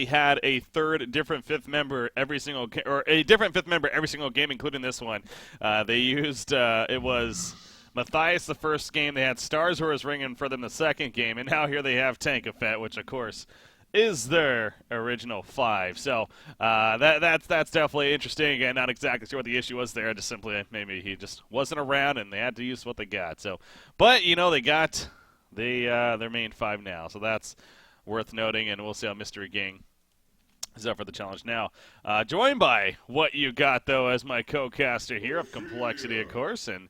had a different fifth member every single or a different fifth member every single game, including this one. They used it was Matthias the first game. They had Stars was ringing for them the second game, and now here they have Tankafet, which of course is their original 5. So that's definitely interesting. Again, not exactly sure what the issue was there. Just simply maybe he just wasn't around and they had to use what they got. So, but they got their main 5 now. So that's worth noting, and we'll see how Mystery Gang is up for the challenge now. Joined by What You Got, though, as my co-caster here of Complexity, of course, and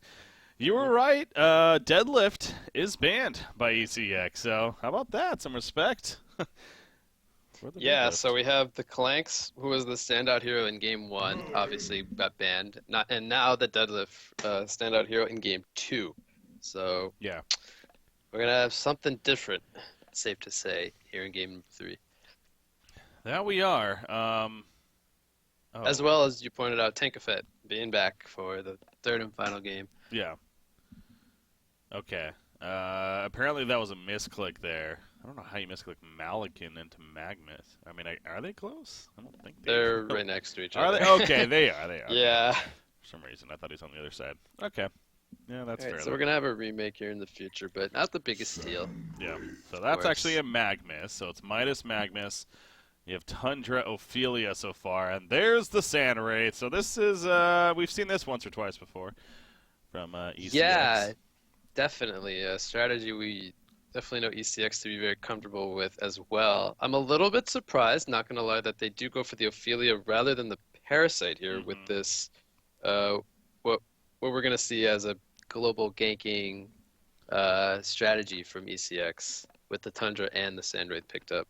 you were right. Deadlift is banned by ECX, so how about that? Some respect. Yeah, so we have the Clanks, who was the standout hero in Game 1, obviously got banned, and now the Deadlift standout hero in Game 2. So yeah, we're going to have something different, safe to say, here in Game 3. That we are. As well as you pointed out, Tankafet being back for the third and final game. Yeah. Okay. Apparently that was a misclick there. I don't know how you misclick Malikan into Magnus. I mean, are they close? I don't think they're right next to each other. Are they? Okay, they are. They are. Yeah. For some reason, I thought he was on the other side. Okay. Yeah, that's fair. So we're going to have a remake here in the future, but not the biggest deal. Yeah. So that's actually a Magnus. So it's Midas Magnus. You have Tundra Ophelia so far, and there's the Sand Wraith. So this is, we've seen this once or twice before from ECX. Yeah, definitely. A strategy we definitely know ECX to be very comfortable with as well. I'm a little bit surprised, not going to lie, that they do go for the Ophelia rather than the Parasite here with this, what we're going to see as a global ganking strategy from ECX with the Tundra and the Sand Wraith picked up.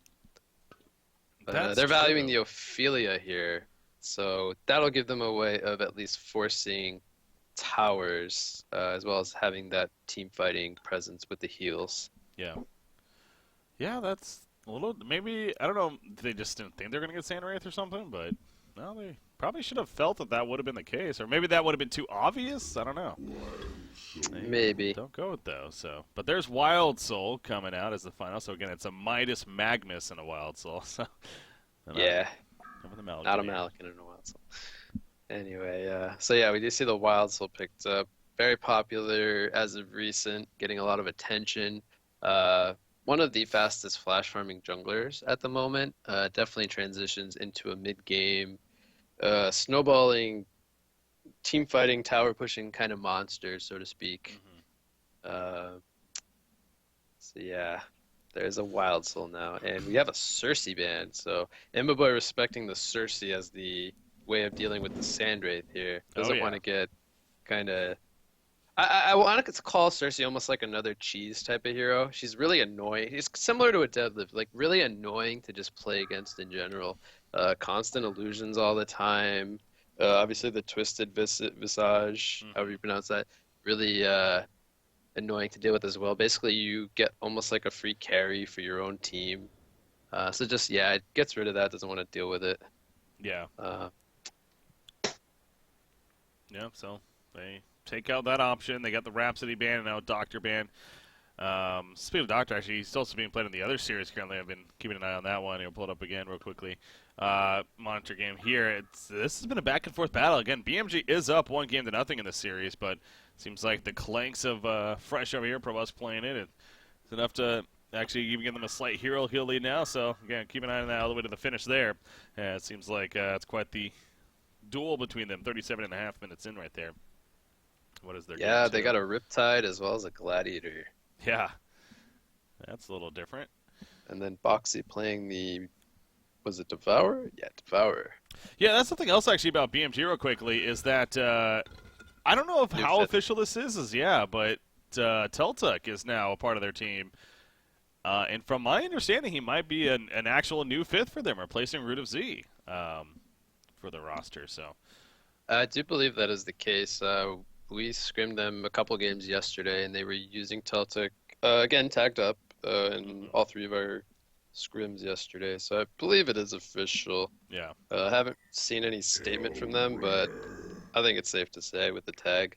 They're valuing the Ophelia here, so that'll give them a way of at least forcing towers, as well as having that team fighting presence with the heals. Yeah. Yeah, that's a little, maybe, I don't know, they just didn't think they were going to get Sand Wraith or something, but no, they probably should have felt that would have been the case, or maybe that would have been too obvious, I don't know. Maybe. Don't go with those, so. But there's Wild Soul coming out as the final, so again, it's a Midas Magnus and a Wild Soul, so. Yeah. Not a Malikan and a Wild Soul. Anyway, so yeah, we do see the Wild Soul picked up. Very popular as of recent, getting a lot of attention. One of the fastest flash farming junglers at the moment. Definitely transitions into a mid-game, snowballing, team fighting, tower pushing kind of monster, so to speak. So yeah, there's a Wild Soul now, and we have a Cersei ban. So Imbaboy respecting the Cersei as the way of dealing with the Sand Wraith here. Doesn't want to get kind of. I want to call Cersei almost like another cheese type of hero. She's really annoying. She's similar to a Deadlift, like really annoying to just play against in general. Constant illusions all the time. Obviously the twisted visage, however you pronounce that, really annoying to deal with as well. Basically, you get almost like a free carry for your own team. So just, yeah, it gets rid of that, doesn't want to deal with it. Yeah. Yeah, so they take out that option. They got the Rhapsody ban and now Doctor ban. Speaking of Doctor, actually, he's also being played in the other series currently. I've been keeping an eye on that one. I'll pull it up again real quickly. Monitor game here. This has been a back and forth battle. Again, BMG is up 1-0 in this series, but it seems like the Clanks of Fresh over here, Provost playing it. It's enough to actually even give them a slight hero heal lead now. So, again, keep an eye on that all the way to the finish there. It seems like it's quite the duel between them. 37.5 minutes in right there. What is their game? Yeah, they got a Riptide as well as a Gladiator. Yeah. That's a little different. And then Boxy playing the... Was it Devourer? Yeah, Devourer. Yeah, that's something else actually about BMG real quickly is that I don't know if how official this is but Teltuk is now a part of their team. And from my understanding, he might be an actual new fifth for them, replacing Root of Z for the roster. So I do believe that is the case. We scrimmed them a couple games yesterday, and they were using Teltuk, again, tagged up in all three of our scrims yesterday. So I believe it is official. Yeah. I haven't seen any statement from them, but I think it's safe to say with the tag.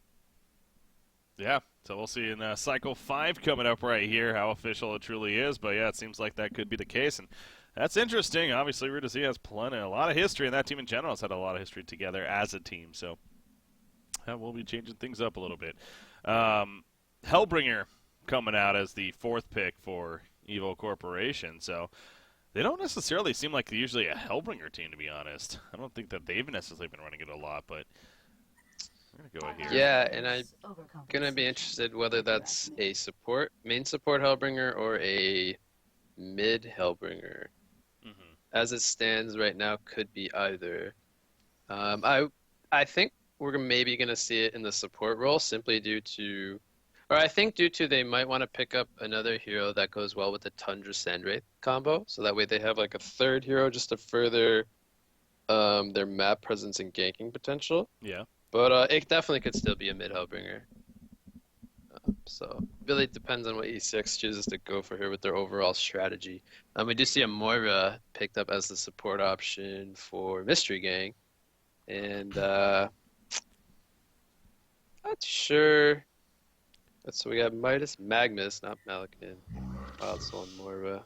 Yeah. So we'll see in Cycle 5 coming up right here how official it truly is. But, yeah, it seems like that could be the case. And That's interesting. Obviously, Rita Z has a lot of history, and that team in general has had a lot of history together as a team. So we'll be changing things up a little bit. Hellbringer coming out as the fourth pick for Evo Corporation. So they don't necessarily seem like they're usually a Hellbringer team, to be honest. I don't think that they've necessarily been running it a lot, but we're going to go here. Yeah, and I'm gonna be interested whether that's a main support Hellbringer or a mid Hellbringer. Mm-hmm. As it stands right now, could be either. I think we're maybe gonna see it in the support role simply due to, or I think due to they might want to pick up another hero that goes well with the Tundra Sandwraith combo, so that way they have like a third hero just to further their map presence and ganking potential. Yeah. But it definitely could still be a mid Hellbringer. So really depends on what E6 chooses to go for here with their overall strategy. We do see a Moira picked up as the support option for Mystery Gang, and not sure. So we got Midas, Magmus, not Malikan, Wild Soul, and Moira.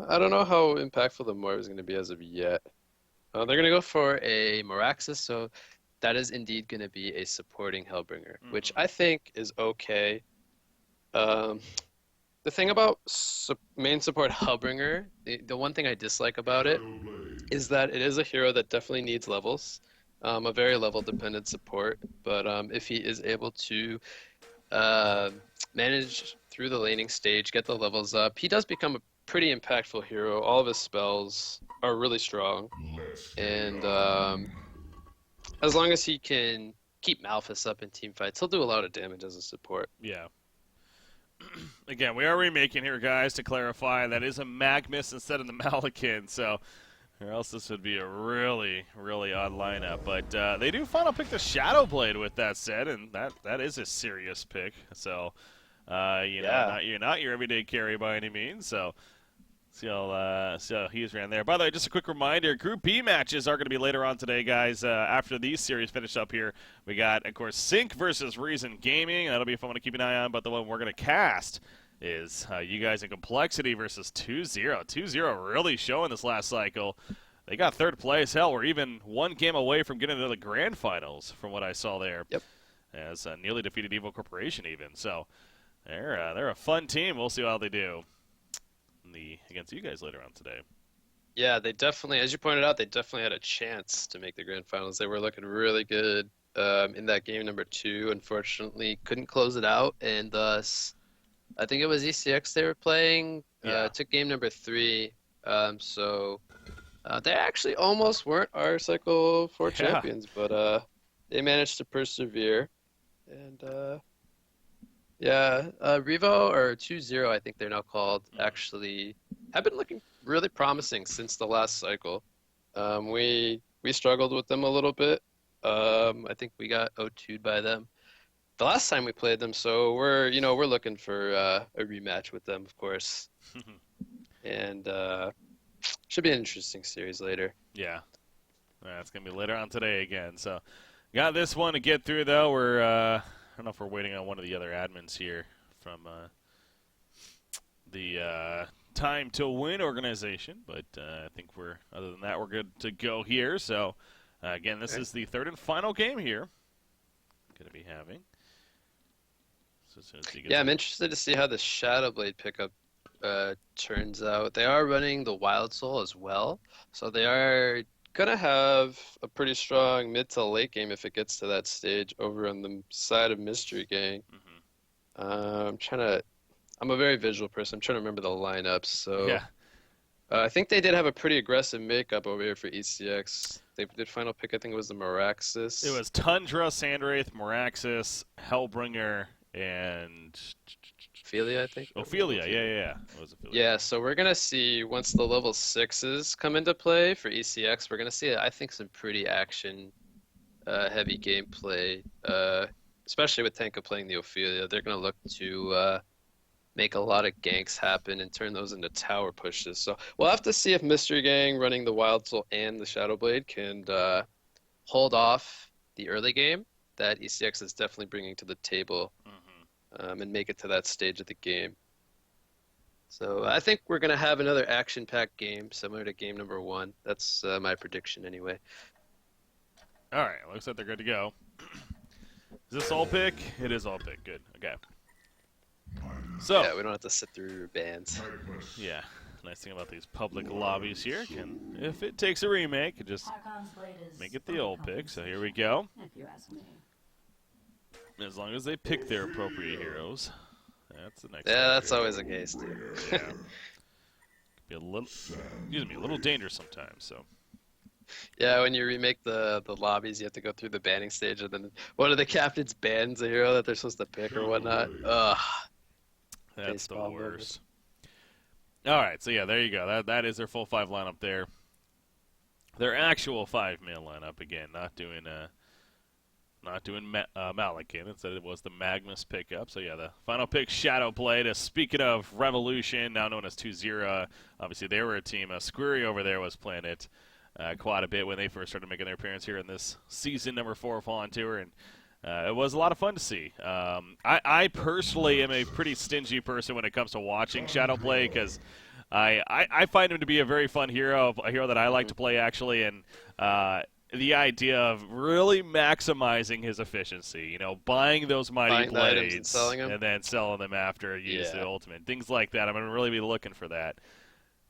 I don't know how impactful the Moira is going to be as of yet. They're going to go for a Moraxis, so that is indeed going to be a supporting Hellbringer, which I think is okay. The thing about main support Hellbringer, the one thing I dislike about it is that it is a hero that definitely needs levels, a very level-dependent support. But if he is able to manage through the laning stage, get the levels up, he does become a pretty impactful hero. All of his spells are really strong, and as long as he can keep Malphus up in team fights, he'll do a lot of damage as a support. Yeah. Again, we are remaking here, guys, to clarify. That is a Magmus instead of the Malikan, so or else this would be a really, really odd lineup. But they do final pick the Shadowblade with that said, and that is a serious pick. So, not your everyday carry by any means, so see how he's ran there. By the way, just a quick reminder, Group B matches are going to be later on today, guys. After these series finish up here, we got, of course, Sync versus Reason Gaming. That'll be a fun one to keep an eye on, but the one we're going to cast is you guys in Complexity versus 2-0. 2-0 really showing this last cycle. They got third place. Hell, we're even one game away from getting into the grand finals from what I saw there. Yep. As nearly defeated Evo Corporation even. So they're a fun team. We'll see how they do against you guys later on today. Yeah, they definitely, as you pointed out, they definitely had a chance to make the grand finals. They were looking really good in that game number 2. Unfortunately, couldn't close it out, and thus, I think it was ECX they were playing. Took game number 3, so they actually almost weren't our Cycle 4 champions, but they managed to persevere, and Revo, or 2-0, I think they're now called, actually have been looking really promising since the last cycle. We struggled with them a little bit. I think we got 0-2'd by them the last time we played them, so we're looking for a rematch with them, of course. And should be an interesting series later. Yeah. It's going to be later on today again. So got this one to get through, though. I don't know if we're waiting on one of the other admins here from the time2win organization, but I think other than that, we're good to go here. So, again, this is the third and final game here. Going to be having. So as soon as he gets I'm interested to see how the Shadowblade pickup turns out. They are running the Wild Soul as well, so they are gonna have a pretty strong mid to late game if it gets to that stage over on the side of Mystery Gang. I'm a very visual person. I'm trying to remember the lineups. So I think they did have a pretty aggressive makeup over here for ECX. They did final pick, I think it was the Moraxis. It was Tundra, Sandwraith, Moraxis, Hellbringer, and Ophelia, I think. Ophelia, yeah. It was Ophelia. Yeah, so we're going to see, once the level 6s come into play for ECX, we're going to see, I think, some pretty action heavy gameplay, especially with Tenka playing the Ophelia. They're going to look to make a lot of ganks happen and turn those into tower pushes. So we'll have to see if Mystery Gang running the Wild Soul and the Shadowblade can hold off the early game that ECX is definitely bringing to the table and make it to that stage of the game. So I think we're going to have another action-packed game similar to game number 1. That's my prediction anyway. All right, looks like they're good to go. Is this all pick? It is all pick. Good. Okay. So Yeah, we don't have to sit through bands. yeah, nice thing about these public lobbies here can, if it takes a remake, just make it the old pick. So here we go. As long as they pick their appropriate heroes, that's the next. Yeah, that's always the case, too. Yeah. Be a little dangerous sometimes. So. Yeah, when you remake the lobbies, you have to go through the banning stage, and then one of the captains bans a hero that they're supposed to pick or whatnot. Ugh. That's the Baseball worst. All right, so yeah, there you go. That is their full 5 lineup there. Their actual 5-man lineup again, not doing Malakin. Instead, it was the Magnus pickup. So yeah, the final pick, Shadowblade. Speaking of Revolution, now known as 2-0, obviously they were a team. Squirry over there was playing it quite a bit when they first started making their appearance here in this season number 4 of Fallen Tour, and it was a lot of fun to see. I personally am a pretty stingy person when it comes to watching Shadowplay because I find him to be a very fun hero, a hero that I like to play actually, and the idea of really maximizing his efficiency, buying those mighty blades and then selling them after you use the ultimate, things like that. I'm going to really be looking for that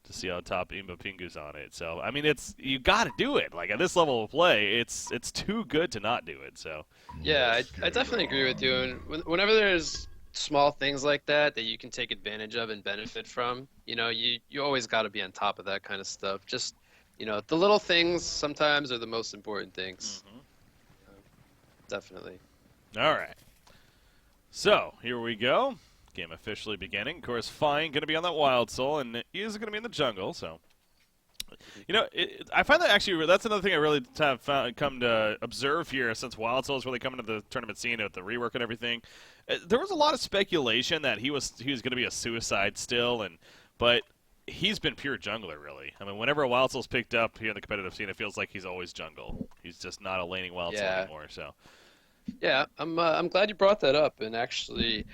to see how top Imba Pingu's on it. So, I mean, you got to do it. Like, at this level of play, it's too good to not do it. So, yeah, I definitely agree with you. And whenever there's small things like that you can take advantage of and benefit from, you always got to be on top of that kind of stuff. Just, the little things sometimes are the most important things. Mm-hmm. Definitely. All right. So, here we go. Game officially beginning. Of course, Fine going to be on that Wild Soul, and he is going to be in the jungle. So, I find that actually that's another thing I really have come to observe here since Wild Soul is really coming to the tournament scene with the rework and everything. There was a lot of speculation that he was going to be a suicide still, but he's been pure jungler really. I mean, whenever a Wild Soul's picked up here in the competitive scene, it feels like he's always jungle. He's just not a laning Wild Soul anymore. So, yeah, I'm glad you brought that up, and actually.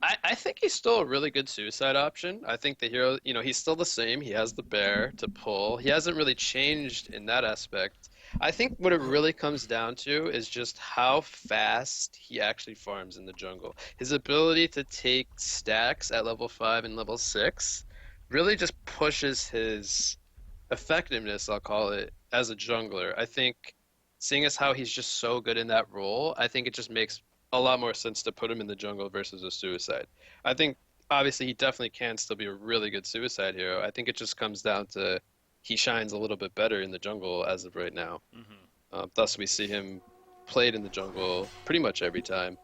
I think he's still a really good suicide option. I think the hero, he's still the same. He has the bear to pull. He hasn't really changed in that aspect. I think what it really comes down to is just how fast he actually farms in the jungle. His ability to take stacks at level 5 and level 6 really just pushes his effectiveness, I'll call it, as a jungler. I think seeing as how he's just so good in that role, I think it just makes a lot more sense to put him in the jungle versus a suicide. I think obviously he definitely can still be a really good suicide hero. I think it just comes down to he shines a little bit better in the jungle as of right now. Mm-hmm. Thus we see him played in the jungle pretty much every time.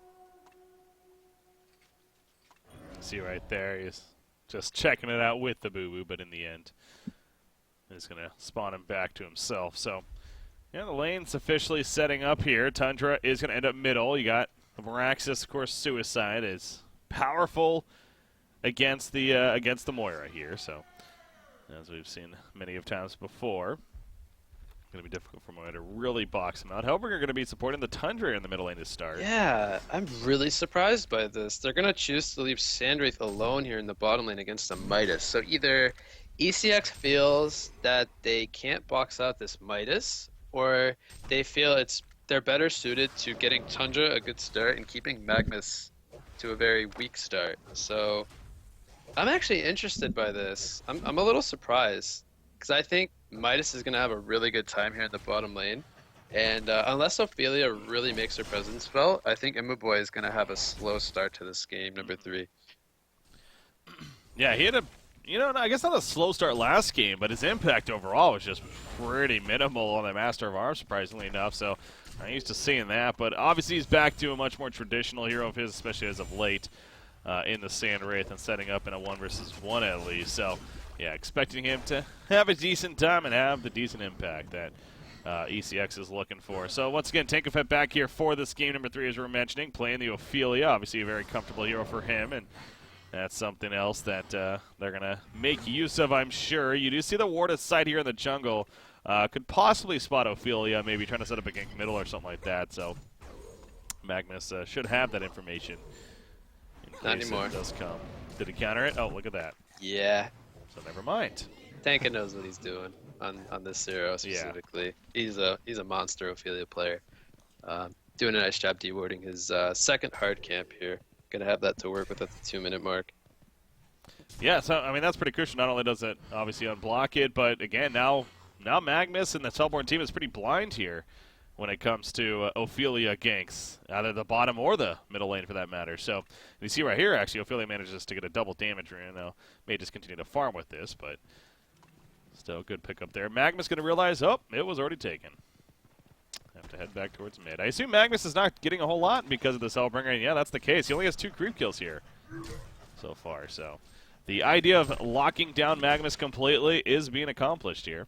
See right there, he's just checking it out with the boo-boo, but in the end, he's going to spawn him back to himself. So, yeah, the lane's officially setting up here. Tundra is going to end up middle. You got Meraxis, of course, suicide is powerful against the Moira here. So, as we've seen many of times before, it's going to be difficult for Moira to really box him out. However, you're going to be supporting the Tundra in the middle lane to start. Yeah, I'm really surprised by this. They're going to choose to leave Sandwraith alone here in the bottom lane against the Midas. So either ECX feels that they can't box out this Midas, or they feel they're better suited to getting Tundra a good start and keeping Magnus to a very weak start. So I'm actually interested by this. I'm a little surprised because I think Midas is going to have a really good time here in the bottom lane. And unless Ophelia really makes her presence felt, I think Immaboy is going to have a slow start to this game, number 3. Yeah, he had I guess not a slow start last game, but his impact overall was just pretty minimal on the Master of Arms, surprisingly enough. So I'm used to seeing that, but obviously he's back to a much more traditional hero of his, especially as of late in the Sandwraith and setting up in a 1-versus-1 at least. So, yeah, expecting him to have a decent time and have the decent impact that ECX is looking for. So, once again, Tankafet back here for this game number 3, as we were mentioning, playing the Ophelia, obviously a very comfortable hero for him, and that's something else that they're going to make use of, I'm sure. You do see the ward side here in the jungle. Could possibly spot Ophelia, maybe trying to set up a gank middle or something like that. So Magnus should have that information. Not anymore. It does come. Did he counter it? Oh, look at that. Yeah, So never mind. Tanka knows what he's doing on this Zero specifically. He's a monster Ophelia player. Doing a nice job dewarding his second hard camp here. Gonna have that to work with at the 2-minute mark. Yeah, so I mean that's pretty crucial. Not only does it obviously unblock it, but again now Magnus and the Telborn team is pretty blind here when it comes to Ophelia ganks, either the bottom or the middle lane for that matter. So you see right here, actually, Ophelia manages to get a double damage rune. Now may just continue to farm with this, but still a good pickup there. Magnus going to realize, oh, it was already taken. Have to head back towards mid. I assume Magnus is not getting a whole lot because of the Cellbringer, and yeah, that's the case. He only has 2 creep kills here so far, so the idea of locking down Magnus completely is being accomplished here.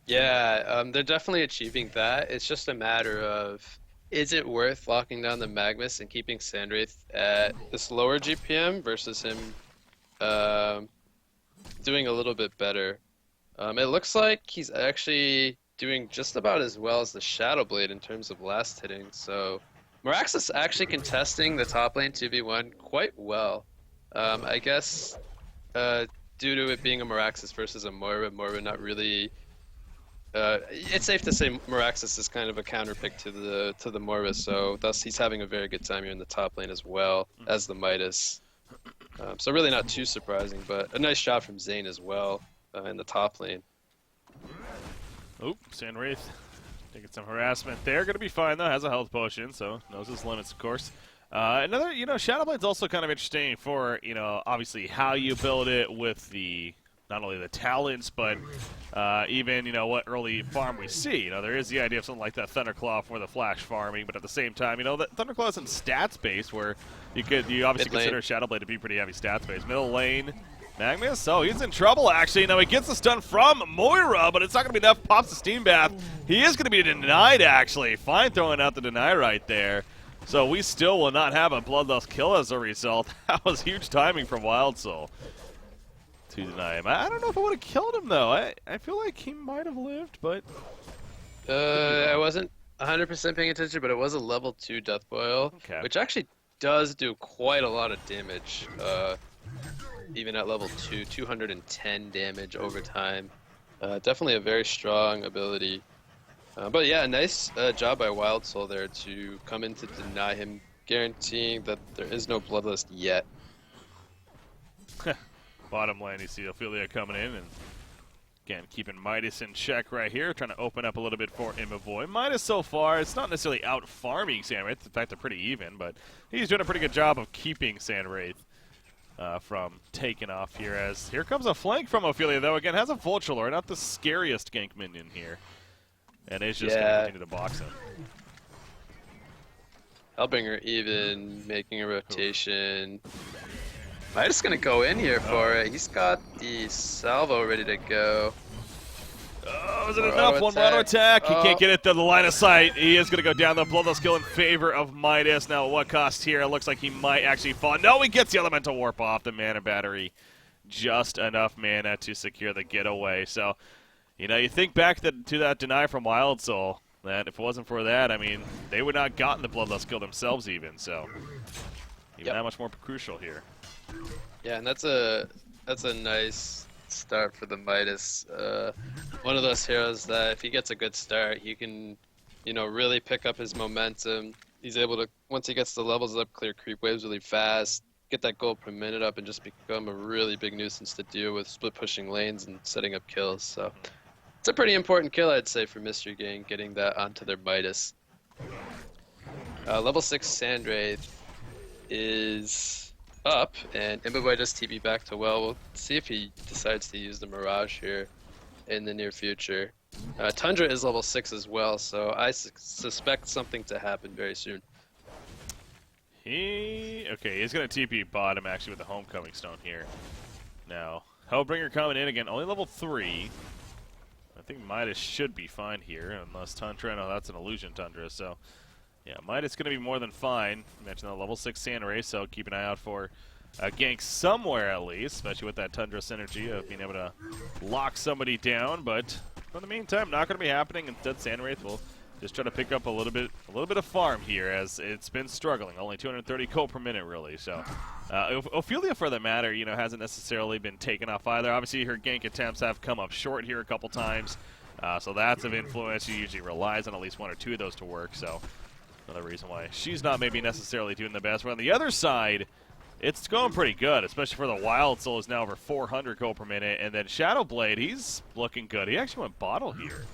Yeah, they're definitely achieving that. It's just a matter of, is it worth locking down the Magnus and keeping Sandwraith at this lower GPM versus him doing a little bit better? It looks like he's actually doing just about as well as the Shadowblade in terms of last hitting. So Meraxis actually contesting the top lane 2v1 quite well. I guess due to it being a Meraxis versus a Moira not really. It's safe to say Meraxis is kind of a counterpick to the Moira, so thus he's having a very good time here in the top lane as well as the Midas. So really not too surprising, but a nice shot from Zane as well in the top lane. Oop, Sandwraith taking some harassment there. Going to be fine, though. Has a health potion, so knows his limits, of course. Another, Shadowblade's also kind of interesting for, obviously how you build it with the, not only the talents, but even, what early farm we see. There is the idea of something like that Thunderclaw for the flash farming, but at the same time, that Thunderclaw isn't stats-based, where you obviously consider Shadowblade to be pretty heavy stats-based. Middle lane, Magnus, oh, he's in trouble, actually. Now he gets the stun from Moira, but it's not going to be enough. Pops the Steam Bath. He is going to be denied, actually. Fine throwing out the deny right there. So we still will not have a Bloodlust kill as a result. That was huge timing from Wild Soul to deny him. I don't know if I would have killed him, though. I feel like he might have lived, but... I wasn't 100% paying attention, but it was a level 2 Death Boil, okay, which actually does do quite a lot of damage. Even at level 2, 210 damage over time. Definitely a very strong ability. But yeah, nice job by Wild Soul there to come in to deny him, guaranteeing that there is no Bloodlust yet. Bottom lane, you see Ophelia coming in, and again, keeping Midas in check right here, trying to open up a little bit for Imavoy. Midas so far, it's not necessarily out-farming Sandwraith. In fact, they're pretty even, but he's doing a pretty good job of keeping Sandwraith from taking off here, as here comes a flank from Ophelia, though. Again, has a Vulture Lord, not the scariest gank minion here. And is just going to continue to box him. Hellbringer even making a rotation. Midas going to go in here for it. He's got the salvo ready to go. Oh, is it enough? One auto attack. He can't get it to the line of sight. He is going to go down the Bloodlust kill in favor of Midas. Now, at what cost here? It looks like he might actually fall. No, he gets the Elemental Warp off the mana battery. Just enough mana to secure the getaway. So, you think back to that deny from Wild Soul, that if it wasn't for that, I mean, they would not have gotten the Bloodlust kill themselves even. So, even that much more crucial here. Yeah, and that's a nice start for the Midas. One of those heroes that if he gets a good start, he can, really pick up his momentum. He's able to, once he gets the levels up, clear creep waves really fast, get that gold per minute up, and just become a really big nuisance to deal with, split pushing lanes and setting up kills. So it's a pretty important kill, I'd say, for Mystery Gang, getting that onto their Midas. Level 6 Sandwraith is up, and Imbiboy just TP back to well. We'll see if he decides to use the Mirage here in the near future. Tundra is level 6 as well, so I suspect something to happen very soon. He's going to TP bottom, actually, with the Homecoming Stone here. Now, Hellbringer coming in again, only level 3. I think Midas should be fine here, unless Tundra, no, that's an illusion Tundra, so... Yeah, Midas going to be more than fine. You mentioned the level 6 Sandray, so keep an eye out for a gank somewhere at least, especially with that Tundra synergy of being able to lock somebody down. But for the meantime, not going to be happening. Instead, Sandwraith will Just trying to pick up a little bit of farm here, as it's been struggling. Only 230 gold per minute, really. So, Ophelia, for that matter, hasn't necessarily been taken off either. Obviously, her gank attempts have come up short here a couple times, so that's of influence. She usually relies on at least one or two of those to work. So, another reason why she's not maybe necessarily doing the best. But on the other side, it's going pretty good, especially for the Wild Soul. Is now over 400 gold per minute, and then Shadowblade, he's looking good. He actually went bottle here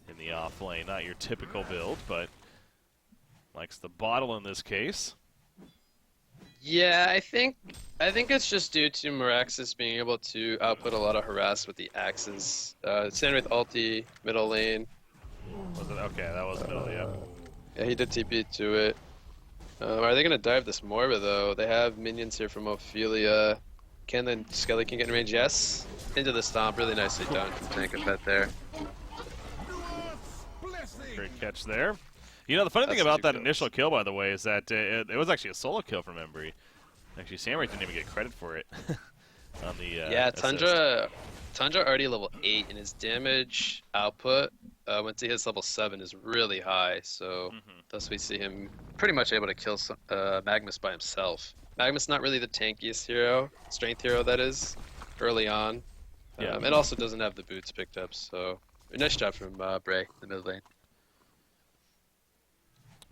in the off lane. Not your typical build, but likes the bottle in this case. Yeah, I think it's just due to Meraxis being able to output a lot of harass with the axes. Sandwraith ulti, middle lane. Was it? Okay, that was middle, yeah. Yeah, he did TP to it. Are they going to dive this Morva, though? They have minions here from Ophelia. Can the Skeleton get in range? Yes. Into the stomp. Really nicely done from Tankafet there. Great catch there. The funny thing about that initial kill, by the way, is that it was actually a solo kill from Embry. Actually, Samurai didn't even get credit for it. On the yeah, Tundra already level 8, and his damage output once he hits level 7 is really high. So thus we see him pretty much able to kill Magnus by himself. Magnus not really the tankiest hero, strength hero that is, early on. Yeah. It also doesn't have the boots picked up. So nice job from Bray in the mid lane.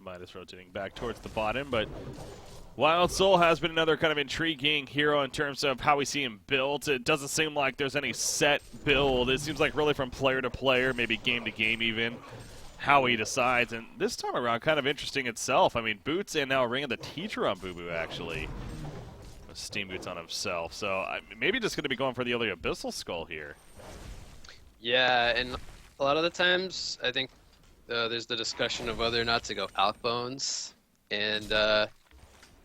Midas rotating back towards the bottom, but Wild Soul has been another kind of intriguing hero in terms of how we see him built. It doesn't seem like there's any set build. It seems like really from player to player, maybe game to game even, how he decides. And this time around, kind of interesting itself. I mean, Boots and now Ring of the Teacher on Boo Boo, actually. With Steam Boots on himself. So maybe just going to be going for the other Abyssal Skull here. Yeah, and a lot of the times, I think there's the discussion of whether or not to go Alkbones. And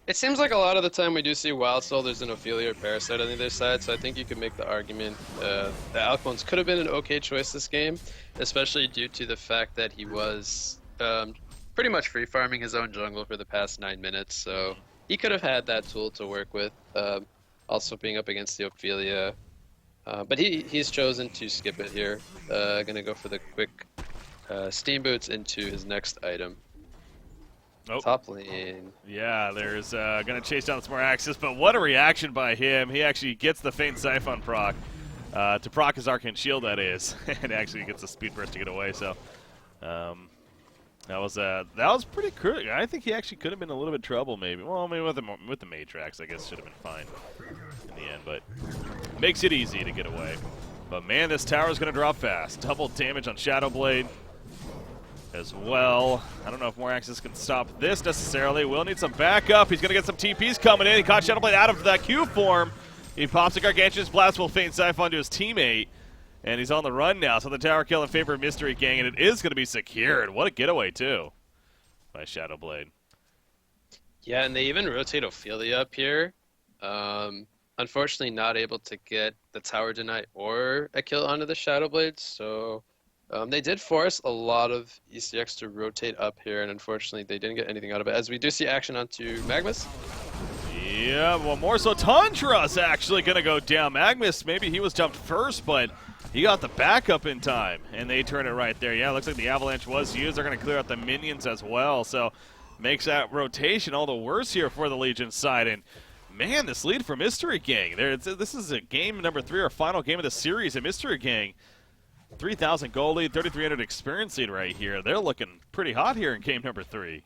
it seems like a lot of the time we do see Wild Soul, there's an Ophelia or Parasite on the other side, so I think you could make the argument that Alkbones could have been an okay choice this game, especially due to the fact that he was pretty much free farming his own jungle for the past 9 minutes, so he could have had that tool to work with, also being up against the Ophelia. But he's chosen to skip it here, gonna go for the quick Steam Boots into his next item. Oh. Top lane. Yeah, there's going to chase down some more axes, but what a reaction by him. He actually gets the Feint Siphon proc, to proc his Arcane Shield, that is, and actually gets a Speed Burst to get away, so that was pretty cool. I think he actually could have been in a little bit of trouble, maybe. Well, maybe with the Matrix, I guess should have been fine in the end, but makes it easy to get away. But man, this tower is going to drop fast. Double damage on Shadowblade as well. I don't know if more axes can stop this necessarily. Will need some backup. He's going to get some TPs coming in. He caught Shadowblade out of that Q form. He pops a Gargantuous Blast, will Feint Siphon to his teammate, and he's on the run now. So the tower kill in favor of Mystery Gang, and it is going to be secured. What a getaway, too, by Shadowblade. Yeah, and they even rotate Ophelia up here. Unfortunately, not able to get the tower deny or a kill onto the Shadowblade, so they did force a lot of ECX to rotate up here, and unfortunately they didn't get anything out of it, as we do see action onto Magmus. Yeah, well, more so Tundra's actually going to go down. Magmus, maybe he was jumped first, but he got the backup in time, and they turn it right there. Yeah, it looks like the Avalanche was used. They're going to clear out the minions as well, so makes that rotation all the worse here for the Legion side. And man, this lead for Mystery Gang. This is a game number 3, or final game of the series, and Mystery Gang, 3,000 gold lead, 3,300 experience lead right here. They're looking pretty hot here in game number 3.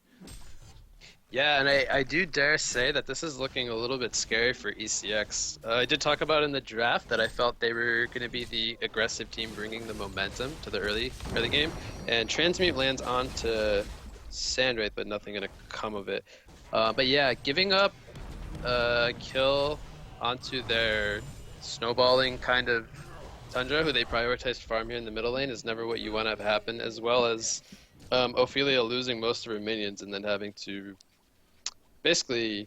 Yeah, and I do dare say that this is looking a little bit scary for ECX. I did talk about in the draft that I felt they were going to be the aggressive team bringing the momentum to the early game, and Transmute lands onto Sandwraith, but nothing going to come of it. But yeah, giving up kill onto their snowballing kind of Tundra, who they prioritized farm here in the middle lane, is never what you want to have happen, as well as Ophelia losing most of her minions and then having to basically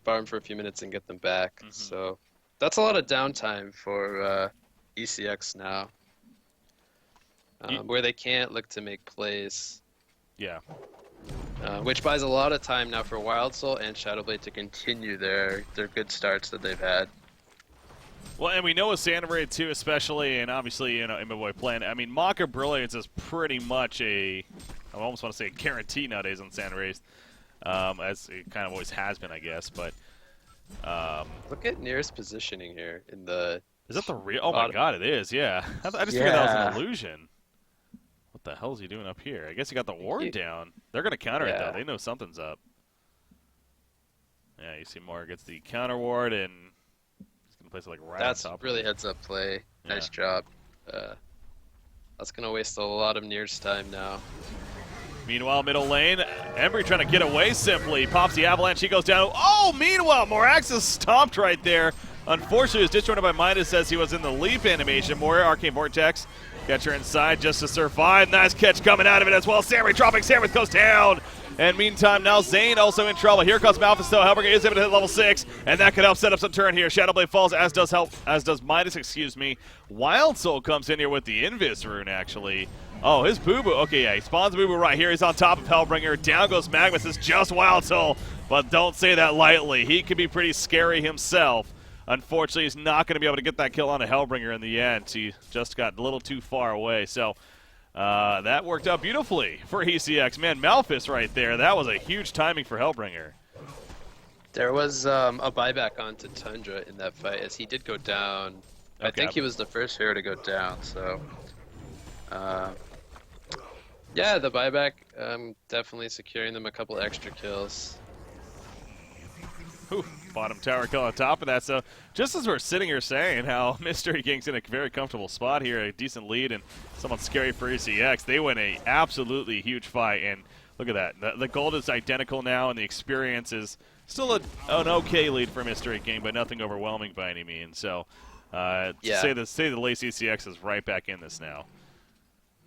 farm for a few minutes and get them back. So that's a lot of downtime for ECX now, where they can't look to make plays. Yeah. Which buys a lot of time now for Wild Soul and Shadowblade to continue their good starts that they've had. Well, and we know with Sandra too, especially, and obviously, in my boy Plan. I mean, Mocha Brilliance is pretty much a I almost want to say a guarantee nowadays on Sand Race, as it kind of always has been, I guess. But Look at Near's positioning here in the is that the real? Oh my bottom. God, it is. Yeah, I just figured that was an Yeah. illusion. What the hell is he doing up here? I guess he got the I think ward down. They're gonna counter it though. Yeah. They know something's up. Yeah, you see Moore gets the counter ward and he's gonna place it like right That's on top. really of it. heads up play. Yeah. Nice job. That's gonna waste a lot of Near's time now. Meanwhile, middle lane, Embry trying to get away simply. Pops the avalanche, he goes down. Oh, meanwhile, Morax is stomped right there. Unfortunately, he was disjointed by Midas as he was in the leap animation. Moira, Arcane Vortex, catcher inside just to survive. Nice catch coming out of it as well. Sammy dropping, Sammy goes down. And meantime, now Zane also in trouble. Here comes Malphus though. Hellbringer is able to hit level 6, and that could help set up some turn here. Shadowblade falls, as does Midas, excuse me. Wild Soul comes in here with the Invis rune, actually. Oh, his Boo-Boo. Okay, yeah, he spawns Boo-Boo right here. He's on top of Hellbringer. Down goes Magnus. It's just Wild Soul, but don't say that lightly. He can be pretty scary himself. Unfortunately, he's not going to be able to get that kill on a Hellbringer in the end. He just got a little too far away. So that worked out beautifully for ECX. Man, Malphus right there. That was a huge timing for Hellbringer. There was a buyback onto Tundra in that fight as he did go down. I Okay. think he was the first hero to go down, so yeah, the buyback definitely securing them a couple extra kills. Whew, bottom tower kill on top of that. So just as we're sitting here saying how Mystery King's in a very comfortable spot here, a decent lead and somewhat scary for ECX, they win a absolutely huge fight. And look at that. The gold is identical now, and the experience is still an okay lead for Mystery King, but nothing overwhelming by any means. So to say the least, ECX is right back in this now.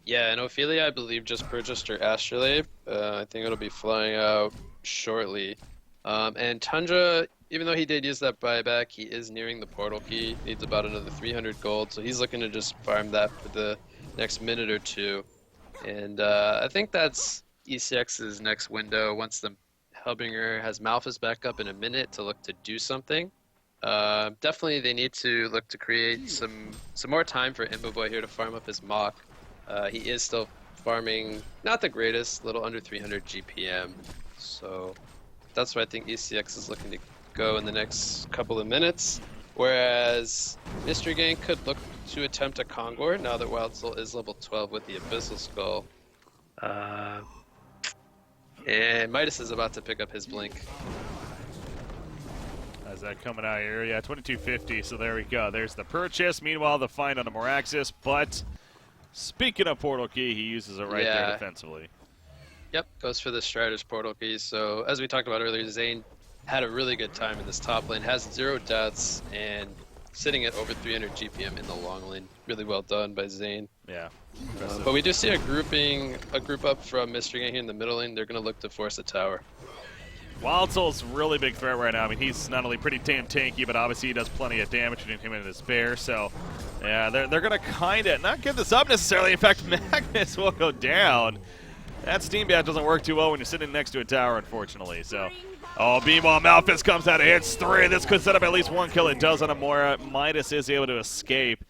Yeah, and Ophelia, I believe, just purchased her Astrolabe. I think it'll be flying out shortly. And Tundra, even though he did use that buyback, he is nearing the portal key. Needs about another 300 gold, so he's looking to just farm that for the next minute or two. And I think that's ECX's next window. Once the Hellbringer has Malphus back up in a minute to look to do something. Definitely, they need to look to create some more time for Imboboy here to farm up his Mach. He is still farming, not the greatest, little under 300 GPM. So that's where I think ECX is looking to go in the next couple of minutes. Whereas Mystery Gang could look to attempt a Kongor now that Wild Soul is level 12 with the Abyssal Skull. And Midas is about to pick up his Blink. How's that coming out here? Yeah, 2250, so there we go. There's the purchase. Meanwhile, the find on the Moraxis, but speaking of portal key, he uses it right there defensively. Yep, goes for the Strider's portal key. So as we talked about earlier, Zane had a really good time in this top lane, has 0 deaths, and sitting at over 300 GPM in the long lane. Really well done by Zane. Yeah. But we do see a group up from Mystery Gang here in the middle lane. They're going to look to force a tower. Wild Soul's a really big threat right now. I mean, he's not only pretty damn tanky, but obviously he does plenty of damage between him and his bear. So, yeah, they're going to kind of not give this up necessarily. In fact, Magnus will go down. That Steam Bat doesn't work too well when you're sitting next to a tower, unfortunately. So, oh, meanwhile, Malphus comes out and hits 3. This could set up at least 1 kill. It does on Amora. Midas is able to escape.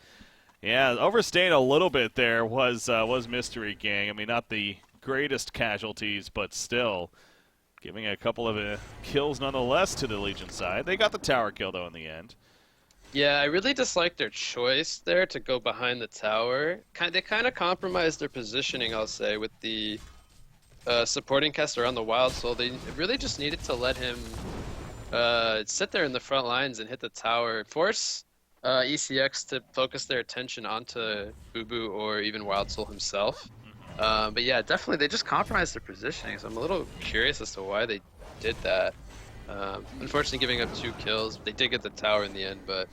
Yeah, overstaying a little bit there was Mystery Gang. I mean, not the greatest casualties, but still giving a couple of kills nonetheless to the Legion side. They got the tower kill, though, in the end. Yeah, I really dislike their choice there to go behind the tower. They kind of compromised their positioning, I'll say, with the supporting caster on the Wild Soul. They really just needed to let him sit there in the front lines and hit the tower. Force ECX to focus their attention onto Boo-Boo or even Wild Soul himself. But yeah, definitely they just compromised their positioning, so I'm a little curious as to why they did that. Unfortunately, giving up 2 kills. They did get the tower in the end, but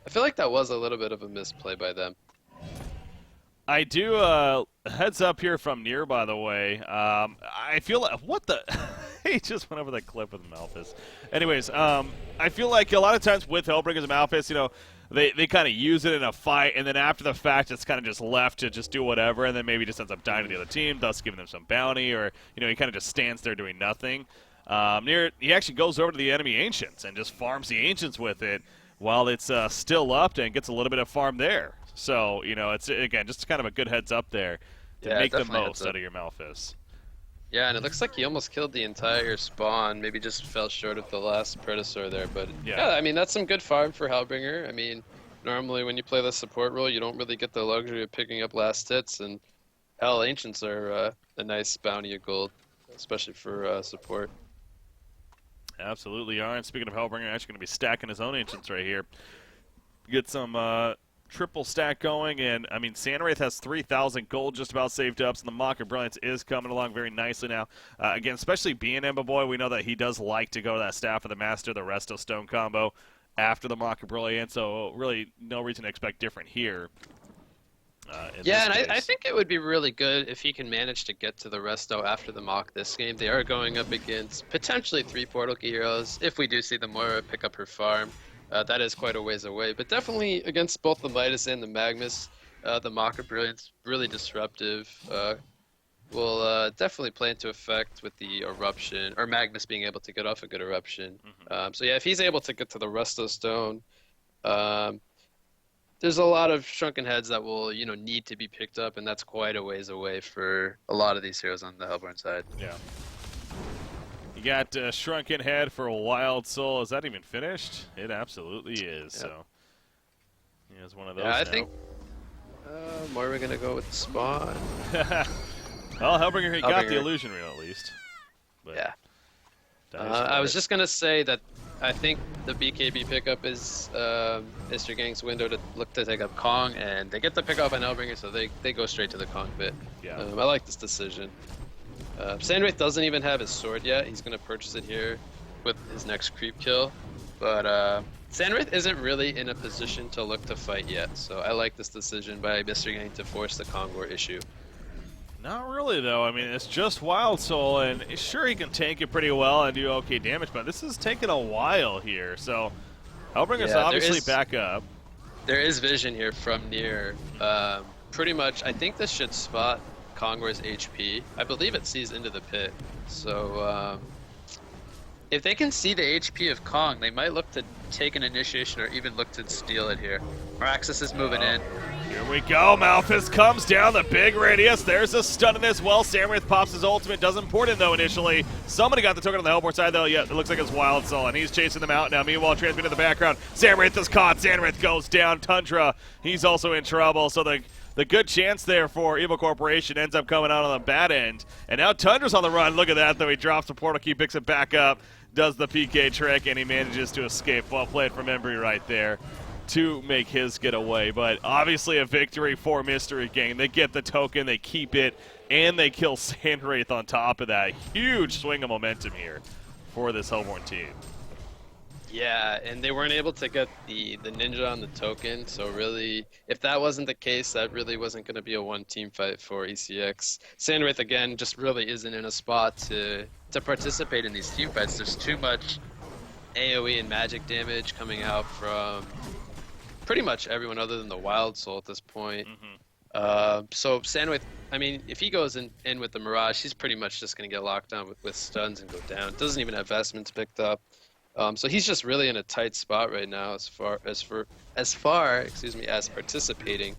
I feel like that was a little bit of a misplay by them. I do, heads up here from Near, by the way. I feel like, what the? He just went over that clip with Malphus. Anyways, I feel like a lot of times with Hellbringers and Malphus, you know, they kind of use it in a fight, and then after the fact, it's kind of just left to just do whatever, and then maybe just ends up dying to the other team, thus giving them some bounty, or, you know, he kind of just stands there doing nothing. Near, he actually goes over to the enemy Ancients and just farms the Ancients with it while it's still up and gets a little bit of farm there. So, you know, it's, again, just kind of a good heads up there to make the most out of your Malphus. Yeah, and it looks like he almost killed the entire spawn. Maybe just fell short of the last Predator there. But Yeah. yeah, I mean, that's some good farm for Hellbringer. I mean, normally when you play the support role, you don't really get the luxury of picking up last hits. And hell, Ancients are a nice bounty of gold, especially for support. Absolutely are. And speaking of Hellbringer, actually going to be stacking his own Ancients right here. Get some triple stack going, and I mean, Sandwraith has 3,000 gold just about saved up, so the Mock of Brilliance is coming along very nicely now. Again, especially being Emba Boy, we know that he does like to go to that Staff of the Master, the Resto Stone combo after the Mock of Brilliance, so really no reason to expect different here. Yeah, and I think it would be really good if he can manage to get to the Resto after the Mock this game. They are going up against potentially 3 Portal Key heroes, if we do see the Moira pick up her farm. That is quite a ways away, but definitely against both the Midas and the Magnus, the Mock of Brilliance, really disruptive. Will definitely play into effect with the Eruption, or Magnus being able to get off a good Eruption. So yeah, if he's able to get to the Resto Stone, there's a lot of Shrunken Heads that will, need to be picked up, and that's quite a ways away for a lot of these heroes on the Hellborn side. Yeah. You got Shrunken Head for a Wild Soul. Is that even finished? It absolutely is. Yep. So, yeah, it's one of those. Yeah, I think. Where are we gonna go with the spawn? Well, Hellbringer, he got the illusion reel at least. But yeah. I was just gonna say that I think the BKB pickup is Mr. Gang's window to look to take up Kong, and they get the pickup on Hellbringer, so they go straight to the Kong bit. Yeah. I like this decision. Sandwraith doesn't even have his sword yet. He's going to purchase it here with his next creep kill. But Sandwraith isn't really in a position to look to fight yet. So I like this decision by Mr. Gang to force the Kong War issue. Not really, though. I mean, it's just Wild Soul, and sure, he can tank it pretty well and do okay damage, but this is taking a while here. So Hellbringer's obviously back up. There is vision here from near. Pretty much, I think this should spot Kongwar's HP. I believe it sees into the pit. So if they can see the HP of Kong, they might look to take an initiation or even look to steal it here. Maraxis is moving in. Here we go. Malphus comes down the big radius. There's a stun in as well. Samwraith pops his ultimate. Doesn't port in, though, initially. Somebody got the token on the Hellport side, though. Yeah, it looks like it's Wild Soul, and he's chasing them out now. Meanwhile, transmitting to the background. Samwraith is caught. Samwraith goes down. Tundra, he's also in trouble. So the good chance there for Evil Corporation ends up coming out on the bad end. And now Tundra's on the run. Look at that, though. He drops the portal key, picks it back up, does the PK trick, and he manages to escape. Well played from Embry right there to make his getaway. But obviously a victory for Mystery Gang. They get the token, they keep it, and they kill Sandwraith on top of that. Huge swing of momentum here for this Hellborn team. Yeah, and they weren't able to get the ninja on the token, so really, if that wasn't the case, that really wasn't going to be a one-team fight for ECX. Sandwraith, again, just really isn't in a spot to participate in these team fights. There's too much AoE and magic damage coming out from pretty much everyone other than the Wild Soul at this point. So Sandwraith, I mean, if he goes in with the Mirage, he's pretty much just going to get locked down with stuns and go down. Doesn't even have vestments picked up. So he's just really in a tight spot right now as far as participating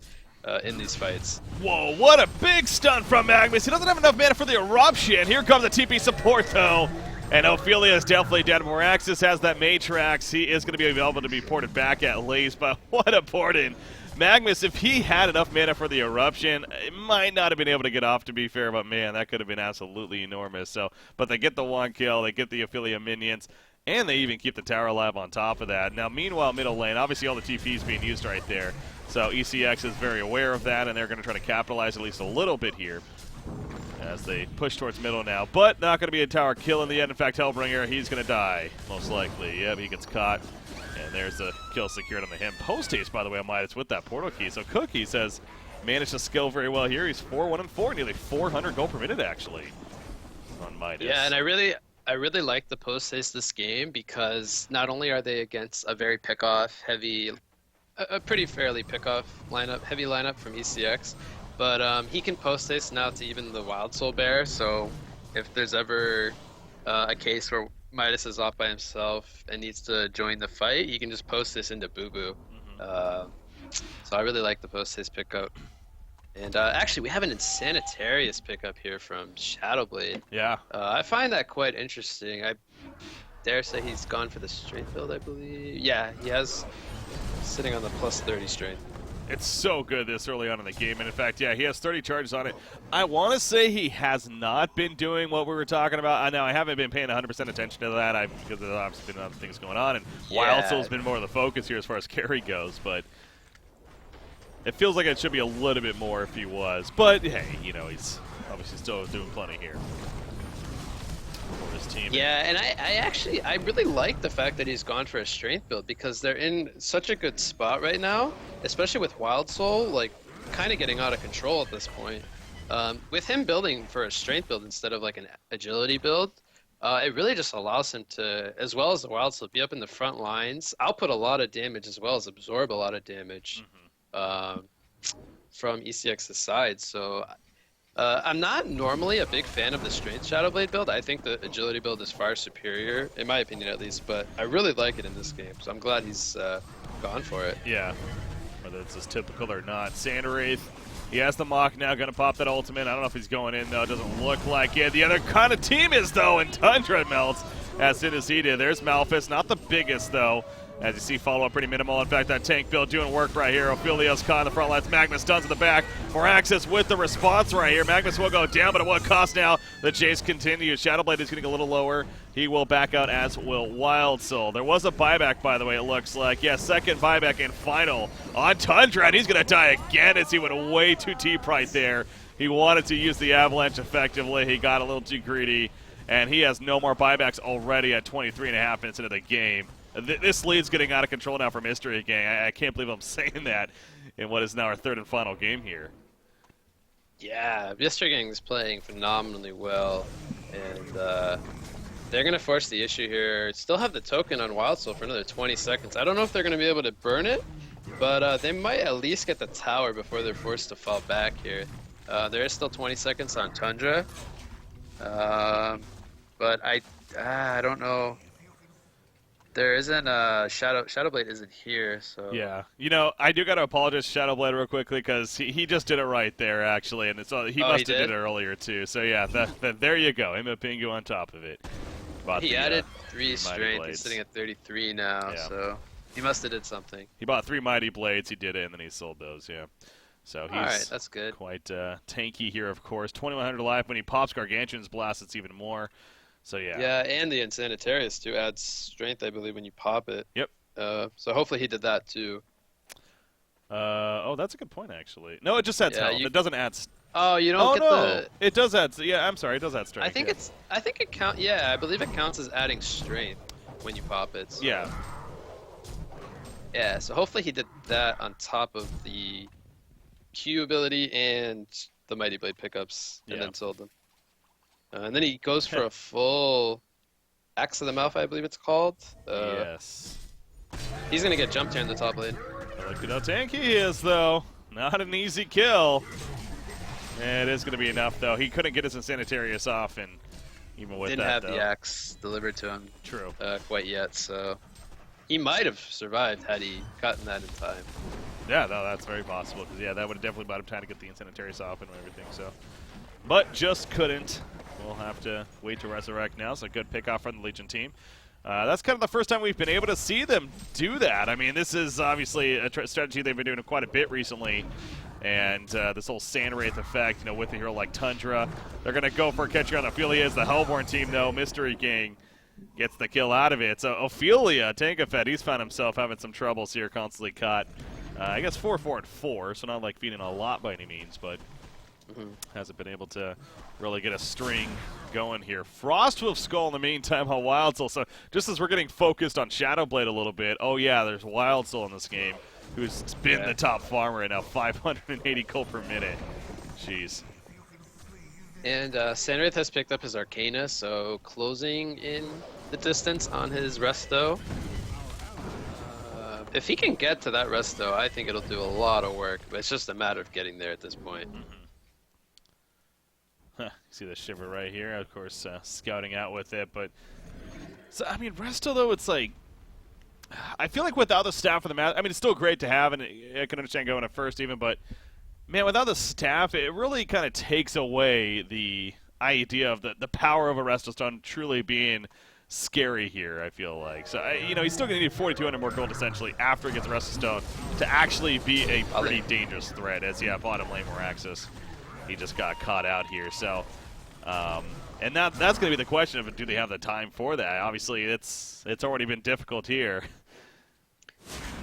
in these fights. Whoa, what a big stun from Magnus. He doesn't have enough mana for the Eruption. Here comes the TP support, though. And Ophelia is definitely dead. Moraxis has that Matrax. He is going to be able to be ported back at least, but what a port in. Magnus, if he had enough mana for the Eruption, it might not have been able to get off, to be fair, but man, that could have been absolutely enormous. So, but they get the one kill, they get the Ophelia minions, and they even keep the tower alive on top of that. Now, meanwhile, middle lane, obviously all the TP's being used right there. So ECX is very aware of that, and they're going to try to capitalize at least a little bit here as they push towards middle now. But not going to be a tower kill in the end. In fact, Hellbringer, he's going to die, most likely. Yep, he gets caught. And there's the kill secured on the him. Post-haste, by the way, on Midas with that portal key. So Cookies has managed to skill very well here. He's 4-1-4, nearly 400 gold per minute, actually, on Midas. Yeah, and I really like the post-haste this game because not only are they against a very pick-off heavy, a pretty fairly pick-off lineup, heavy lineup from ECX, but he can post-haste now to even the Wild Soul Bear, so if there's ever a case where Midas is off by himself and needs to join the fight, he can just post this into Boo Boo. So I really like the post haste pickup. And actually, we have an Insanitarius pickup here from Shadowblade. Yeah. I find that quite interesting. I dare say he's gone for the strength build, I believe. Yeah, he has sitting on the plus 30 strength. It's so good this early on in the game, and in fact, yeah, he has 30 charges on it. I want to say he has not been doing what we were talking about. I know I haven't been paying 100% attention to that because there's obviously been other things going on, and Wild Soul's been more of the focus here as far as carry goes, but it feels like it should be a little bit more if he was. But, hey, you know, he's obviously still doing plenty here for his team. Yeah, and I really like the fact that he's gone for a strength build because they're in such a good spot right now, especially with Wild Soul, like, kind of getting out of control at this point. With him building for a strength build instead of, like, an agility build, it really just allows him to, as well as the Wild Soul, be up in the front lines, output a lot of damage as well as absorb a lot of damage. From ECX's side, so I'm not normally a big fan of the strength Shadowblade build. I think the agility build is far superior, in my opinion at least, but I really like it in this game, so I'm glad he's gone for it. Yeah, whether it's as typical or not. Sandwraith, he has the Mach now, going to pop that ultimate. I don't know if he's going in, though. It doesn't look like it. The other kind of team is, though, and Tundra melts as soon as he did. There's Malphus, not the biggest, though. As you see, follow-up pretty minimal. In fact, that tank build doing work right here. Ophelia's caught in the front lines. Magnus stuns in the back. Moraxis with the response right here. Magnus will go down, but at what cost now? The chase continues. Shadowblade is getting a little lower. He will back out, as will Wild Soul. There was a buyback, by the way, it looks like. Yeah, second buyback and final on Tundra, and he's going to die again as he went way too deep right there. He wanted to use the avalanche effectively. He got a little too greedy, and he has no more buybacks already at 23.5 minutes into the game. This lead's getting out of control now for Mystery Gang. I can't believe I'm saying that in what is now our third and final game here. Yeah, Mystery Gang is playing phenomenally well, and they're going to force the issue here. Still have the token on Wild Soul for another 20 seconds. I don't know if they're going to be able to burn it, but they might at least get the tower before they're forced to fall back here. There is still 20 seconds on Tundra, but I don't know. There isn't Shadowblade isn't here, so yeah. You know, I do got to apologize to Shadowblade real quickly because he just did it right there actually, and he must have did it earlier too. So yeah, there you go. Him a Pingu on top of it. He added 3 strength. He's sitting at 33 now, so he must have did something. He bought 3 Mighty Blades. He did it, and then he sold those. Yeah. So he's all right, that's good. Quite tanky here, of course. 2,100 life. When he pops Gargantuan's Blast, it's even more. So yeah. Yeah, and the Insanitarius too adds strength, I believe, when you pop it. Yep. So hopefully he did that too. Oh, that's a good point actually. No, it just adds health. It doesn't add. Oh, you don't get the. It does add. Yeah, I'm sorry. It does add strength. I think it count. Yeah, I believe it counts as adding strength when you pop it. So. Yeah. Yeah. So hopefully he did that on top of the Q ability and the Mighty Blade pickups, and then sold them. And then he goes for a full Axe of the Mouth, I believe it's called. Yes. He's going to get jumped here in the top lane. Look at how tanky he is, though. Not an easy kill. It is going to be enough, though. He couldn't get his Insanitarius off, and even with Didn't that, have though. the Axe delivered to him quite yet, so he might have survived had he gotten that in time. Yeah, no, that's very possible, because, that would have definitely bought him time to get the Insanitarius off and everything, so. But just couldn't. We'll have to wait to resurrect now, so good pick off from the Legion team. That's kind of the first time we've been able to see them do that. I mean, this is obviously a strategy they've been doing quite a bit recently. And this whole Sandwraith effect, with a hero like Tundra. They're going to go for catching on Ophelia as the Hellborn team, though. Mystery Gang gets the kill out of it. So Ophelia, Tankafed, he's found himself having some troubles here, constantly caught. I guess 4-4 and 4, so not like feeding a lot by any means, but hasn't been able to really get a string going here. Frostwolf Skull in the meantime on Wild Soul. So just as we're getting focused on Shadowblade a little bit, oh yeah, there's Wild Soul in this game, who's been the top farmer right now, 580 gold per minute. Jeez. And Sandwraith has picked up his Arcana, so closing in the distance on his Resto. If he can get to that Resto, I think it'll do a lot of work, but it's just a matter of getting there at this point. See the Shiver right here, of course, scouting out with it, but so I mean, Resto though, it's like I feel like without the staff for the match, I mean, it's still great to have, and I can understand going at first even, but Man, without the staff, it really kind of takes away the idea of the power of a Resto Stone truly being scary here, I feel like. So, he's still going to need 4,200 more gold, essentially, after he gets Resto Stone to actually be a pretty dangerous threat, as, yeah, bottom lane Moraxis, he just got caught out here. So, and that's going to be the question of, do they have the time for that? Obviously, it's already been difficult here.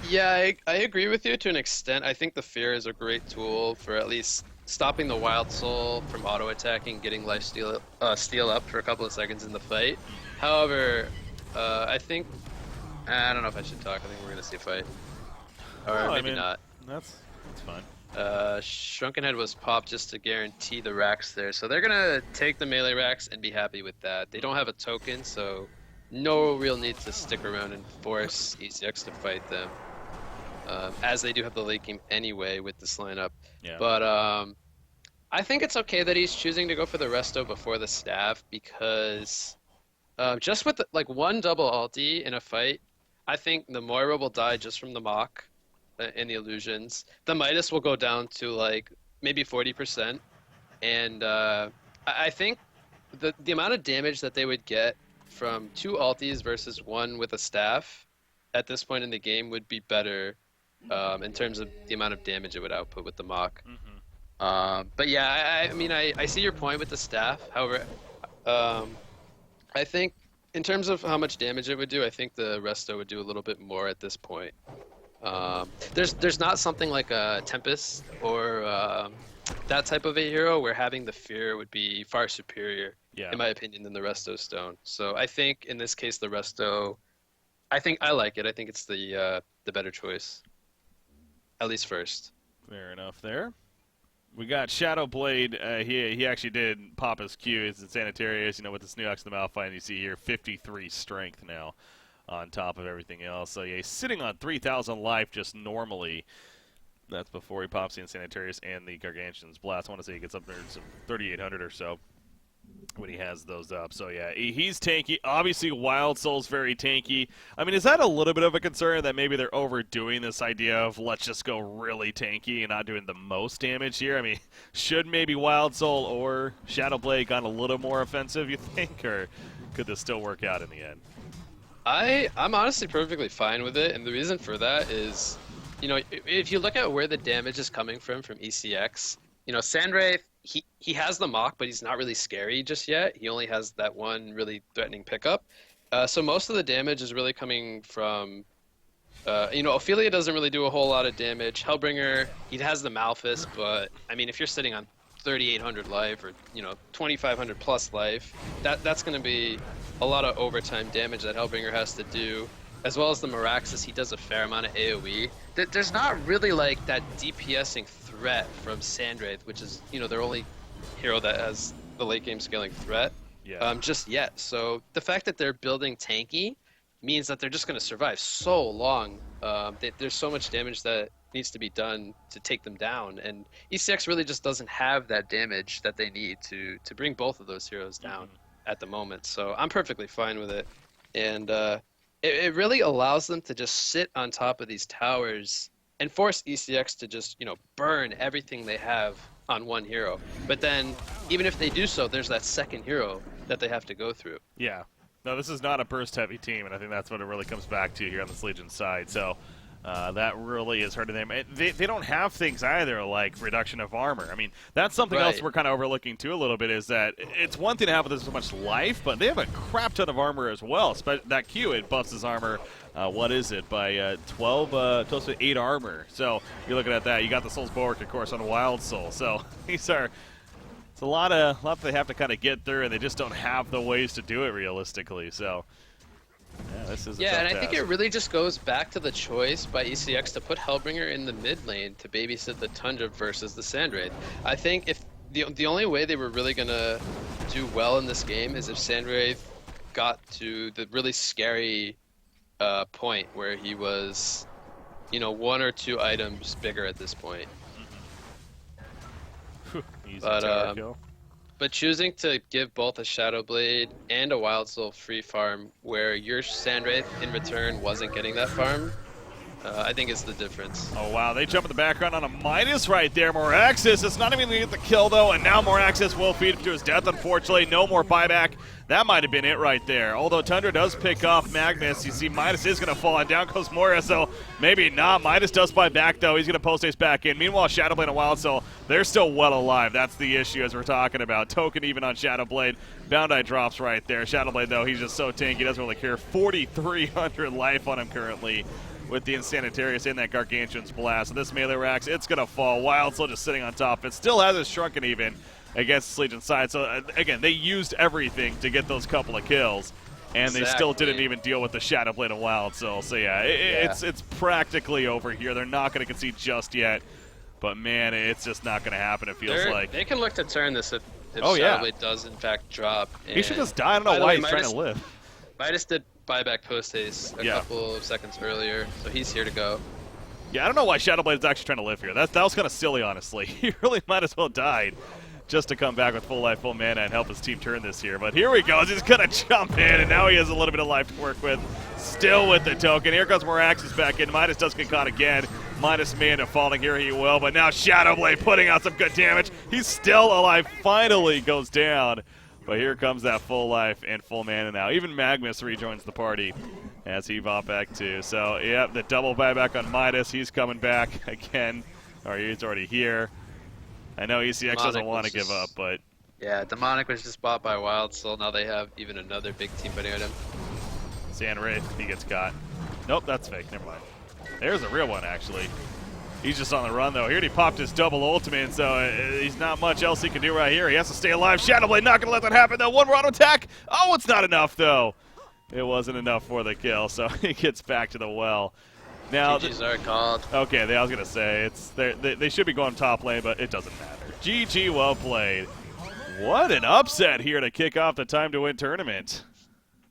Yeah, I agree with you to an extent. I think the Fear is a great tool for at least stopping the Wild Soul from auto-attacking, getting life steal up for a couple of seconds in the fight. However, I don't know if I should talk. I think we're gonna see a fight, or Well, maybe not. That's fine. Shrunken Head was popped just to guarantee the racks there, so they're gonna take the melee racks and be happy with that. They don't have a token, so no real need to stick around and force ECX to fight them, as they do have the late game anyway with this lineup. Yeah. But I think it's okay that he's choosing to go for the resto before the staff because just with like one double ulti in a fight, I think the Moira will die just from the mock and the illusions. The Midas will go down to like maybe 40%, and I think the amount of damage that they would get from two ultis versus one with a staff at this point in the game would be better in terms of the amount of damage it would output with the mock. But yeah, I mean, I see your point with the staff. However, I think in terms of how much damage it would do, I think the Resto would do a little bit more at this point. There's not something like a Tempest or that type of a hero where having the Fear would be far superior, in my opinion, than the Resto Stone. So I think in this case the Resto, I like it. I think it's the better choice, at least first. Fair enough there. We got Shadowblade. He actually did pop his Q. He's in Sanitarius, with this new X in the Malphite. You see here 53 strength now on top of everything else. So yeah, he's sitting on 3,000 life just normally. That's before he pops the Sanitarius and the Gargantuan's Blast. I want to say he gets up there to 3,800 or so when he has those up. So yeah, he's tanky. Obviously, Wild Soul's very tanky. I mean, is that a little bit of a concern that maybe they're overdoing this idea of let's just go really tanky and not doing the most damage here? I mean, should maybe Wild Soul or Shadowblade gone a little more offensive, you think, or could this still work out in the end? I'm honestly perfectly fine with it, and the reason for that is, if you look at where the damage is coming from ECX, Sandwraith, he has the mock, but he's not really scary just yet. He only has that one really threatening pickup. So most of the damage is really coming from, Ophelia doesn't really do a whole lot of damage. Hellbringer, he has the Malphus, but I mean, if you're sitting on 3,800 life or 2,500 plus life, that's going to be a lot of overtime damage that Hellbringer has to do, as well as the Moraxis. He does a fair amount of AoE. There's not really like that DPSing threat from Sandwraith, which is their only hero that has the late game scaling threat just yet. So the fact that they're building tanky means that they're just going to survive so long. There's so much damage that needs to be done to take them down, and ECX really just doesn't have that damage that they need to bring both of those heroes down at the moment. So I'm perfectly fine with it, and it really allows them to just sit on top of these towers and force ECX to just burn everything they have on one hero. But then even if they do so, there's that second hero that they have to go through. Yeah. No, this is not a burst-heavy team, and I think that's what it really comes back to here on this Legion side. So that really is hurting them. They don't have things either like reduction of armor. I mean, that's something else we're kind of overlooking too a little bit, is that it's one thing to have this much life, but they have a crap ton of armor as well. That Q, it buffs his armor, what is it, by 12 to 8 armor. So you're looking at that. You got the Soul's Bulwark, of course, on Wild Soul. So these are... It's a lot they have to kind of get through, and they just don't have the ways to do it realistically. So, yeah, this is a tough and I task. think it really just goes back to the choice by ECX to put Hellbringer in the mid lane to babysit the Tundra versus the Sandwraith. I think if the only way they were really gonna do well in this game is if Sandwraith got to the really scary point where he was, one or two items bigger at this point. But choosing to give both a Shadowblade and a Wild Soul free farm where your Sandwraith in return wasn't getting that farm, I think is the difference. Oh, wow. They jump in the background on a Midas right there. Moraxis is not even going to get the kill, though, and now Moraxis will feed him to his death, unfortunately. No more buyback. That might have been it right there. Although Tundra does pick off Magnus, you see Midas is going to fall, and down goes Moria, so maybe not. Midas does buy back, though. He's going to post ace back in. Meanwhile, Shadowblade and Wild Soul, they're still well alive. That's the issue as we're talking about. Token even on Shadowblade. Bound-Eye drops right there. Shadowblade, though, he's just so tanky. He doesn't really care. 4,300 life on him currently, with the Insanitarius and that Gargantuan's Blast. So this melee Rax, it's going to fall. Wild still just sitting on top. It still hasn't shrunken even against the Legion side. So, again, they used everything to get those couple of kills, and they still didn't even deal with the Shadowblade and Wild Soul. So, yeah, it's practically over here. They're not going to concede just yet. But, man, it's just not going to happen, it feels like. They can look to turn this if Shadowblade does, in fact, drop. He should just die. I don't know why he's trying to live. Midas did buyback post haste a couple of seconds earlier, so he's here to go. Yeah, I don't know why Shadowblade is actually trying to live here. That was kind of silly, honestly. He really might as well died just to come back with full life, full mana, and help his team turn this here. But here he goes. He's going to jump in, and now he has a little bit of life to work with. Still with the token. Here comes Moraxis back in. Midas does get caught again. Midas may end up falling here. He will. But now Shadowblade putting out some good damage. He's still alive. Finally goes down. But here comes that full life and full mana now. Even Magnus rejoins the party as he bought back too. So, yep, the double buyback on Midas. He's coming back again. Or he's already here. I know ECX doesn't want to give up, but... Yeah, Demonic was just bought by Wild Soul. Now they have even another big team betting on him. Sand Wraith, he gets caught. Nope, that's fake. Never mind. There's a real one, actually. He's just on the run, though. Here he popped his double ultimate, so he's not much else he can do right here. He has to stay alive. Shadowblade not going to let that happen, though. One more auto attack. Oh, it's not enough, though. It wasn't enough for the kill, so he gets back to the well. Now, GG's are called. Okay, I was going to say, they should be going top lane, but it doesn't matter. GG, well played. What an upset here to kick off the Time to Win tournament.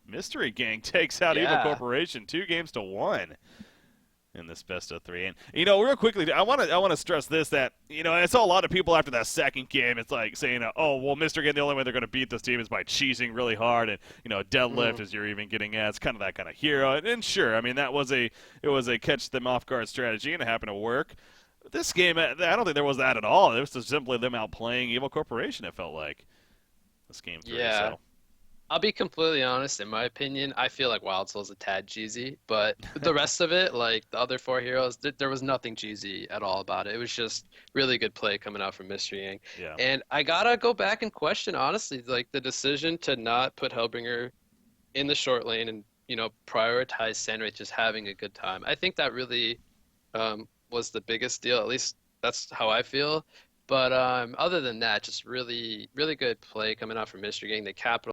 Mystery Gang takes out Evil Corporation 2-1 in this best of 3. And real quickly, I want to stress this, that I saw a lot of people after that second game. It's like saying, oh well, Mystery Gang, the only way they're going to beat this team is by cheesing really hard, and deadlift as you're even getting at. It's kind of that kind of hero. And sure, I mean it was a catch them off guard strategy, and it happened to work. This game, I don't think there was that at all. It was just simply them outplaying Evil Corporation. It felt like this game 3. Yeah. So. I'll be completely honest, in my opinion, I feel like Wild Soul's a tad cheesy, but the rest of it, like the other 4 heroes, there was nothing cheesy at all about it. It was just really good play coming out from Mystery Gang. Yeah. And I gotta go back and question, honestly, like the decision to not put Hellbringer in the short lane and, prioritize Sandwraith just having a good time. I think that really was the biggest deal. At least that's how I feel. But other than that, just really, really good play coming out from Mystery Gang. They capitalized